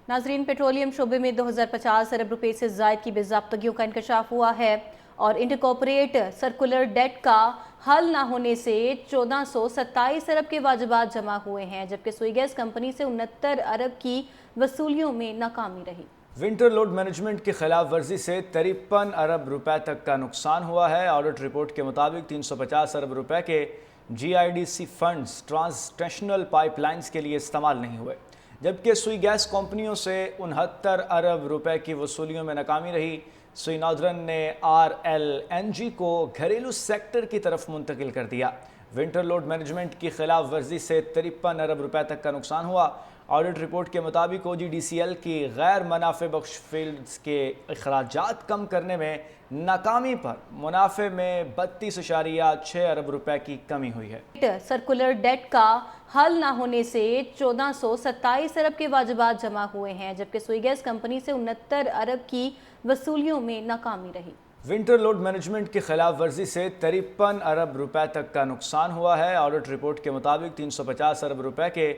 नाजरीन, पेट्रोलियम शोबे में 2050 अरब रुपए से ज़ायद की बेज़ाब्तगियों का इंकशाफ हुआ है और इंटरकॉर्पोरेट सर्कुलर डेट का हल ना होने से 1427 अरब के वाजिबात जमा हुए हैं, जबकि सुई गैस कंपनी से 69 अरब की वसूलियों में नाकामी रही। विंटर लोड मैनेजमेंट की खिलाफ वर्जी से 53 अरब रुपए तक का नुकसान हुआ है। ऑडिट रिपोर्ट के मुताबिक 350 अरब रुपए के GIDC फंड्स ट्रांसनेशनल पाइपलाइंस के लिए इस्तेमाल नहीं हुए, जबकि सुई गैस कंपनियों से 69 अरब रुपए की वसूलियों में नाकामी रही। सुई नॉर्दर्न ने RLNG को घरेलू सेक्टर की तरफ मुंतकिल कर दिया। विंटर लोड मैनेजमेंट की खिलाफ वर्जी से 53 अरब रुपए तक का नुकसान हुआ। ऑडिट रिपोर्ट के मुताबिक OGDCL की गैर मुनाफे बख्श फील्ड्स के अखराजात कम करने में नाकामी पर मुनाफे में 32.6 अरब रुपए की कमी हुई है। सर्कुलर डेट का हल ना होने से 1427 अरब के वाजिबात जमा हुए हैं, जबकि सुई गैस कंपनी से 69 अरब की वसूलियों में नाकामी रही। विंटर लोड मैनेजमेंट की खिलाफ वर्जी से 53 अरब रुपए तक का नुकसान हुआ है। ऑडिट रिपोर्ट के मुताबिक 350 अरब रुपए के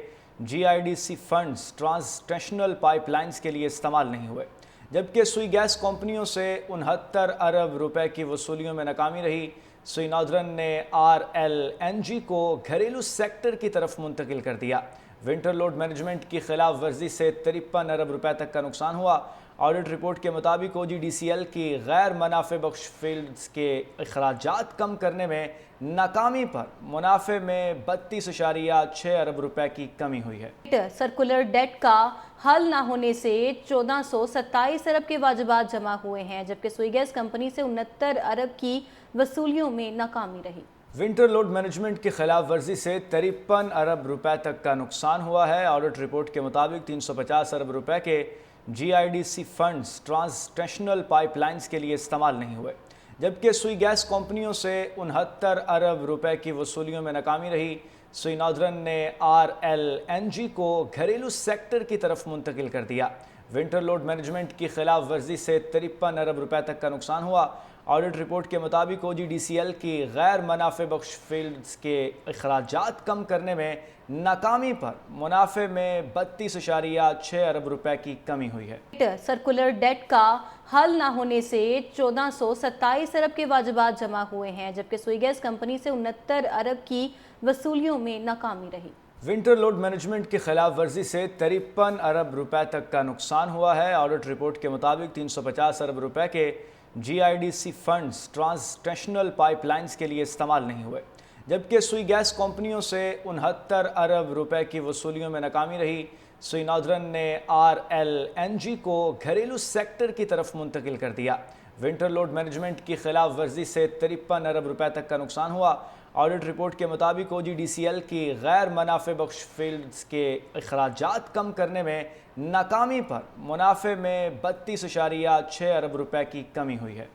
GIDC फंड्स ट्रांसनेशनल पाइपलाइंस के लिए इस्तेमाल नहीं हुए, जबकि सुई गैस कंपनियों से 69 अरब रुपए की वसूलियों में नाकामी रही। सुई नॉर्दर्न ने RLNG को घरेलू सेक्टर की तरफ मुंतकिल कर दिया। विंटर लोड मैनेजमेंट की खिलाफ वर्जी से 53 अरब रुपए तक का नुकसान हुआ। ऑडिट रिपोर्ट के मुताबिक OGDCL की गैर मुनाफे बख्श फील्ड्स के अखराजात कम करने में नाकामी पर मुनाफे में 32.6 अरब रुपए की कमी हुई है। सर्कुलर डेट का हल ना होने से 1427 अरब के वाजिबात जमा हुए हैं, जबकि सुई गैस कंपनी से 69 अरब की वसूलियों में नाकामी रही। विंटर लोड मैनेजमेंट की खिलाफ वर्जी से 53 अरब रुपए तक का नुकसान हुआ है। ऑडिट रिपोर्ट के मुताबिक 350 अरब रुपए के GIDC फंड्स ट्रांसनेशनल पाइपलाइंस के लिए इस्तेमाल नहीं हुए, जबकि सुई गैस कंपनियों से 69 अरब रुपए की वसूलियों में नाकामी रही। सुई नॉर्दर्न ने RLNG को घरेलू सेक्टर की तरफ मुंतकिल कर दिया। विंटर लोड मैनेजमेंट की खिलाफ वर्जी से 53 अरब रुपए तक का नुकसान हुआ। ऑडिट रिपोर्ट के मुताबिक OGDCL की गैर मुनाफे बख्श फील्ड्स के अखराजात कम करने में नाकामी पर मुनाफे में 32.6 अरब रुपए की कमी हुई है। सर्कुलर डेट का हल ना होने से 1427 अरब के वाजिबात जमा हुए हैं, जबकि सुई गैस कंपनी से 69 अरब की वसूलियों में नाकामी रही। विंटर लोड मैनेजमेंट की खिलाफ वर्जी से 53 अरब रुपए तक का नुकसान हुआ है। ऑडिट रिपोर्ट के मुताबिक 350 अरब रुपए के GIDC फंड्स ट्रांसनेशनल पाइपलाइंस के लिए इस्तेमाल नहीं हुए, जबकि सुई गैस कंपनियों से 69 अरब रुपए की वसूलियों में नाकामी रही। सुई नॉर्दर्न ने RLNG को घरेलू सेक्टर की तरफ मुंतकिल कर दिया। विंटर लोड मैनेजमेंट की खिलाफ वर्जी से 53 अरब रुपए तक का नुकसान हुआ। ऑडिट रिपोर्ट के मुताबिक OGDCL की गैर मुनाफे बख्श फील्ड्स के अखराजात कम करने में नाकामी पर मुनाफे में 32.6 अरब रुपए की कमी हुई है।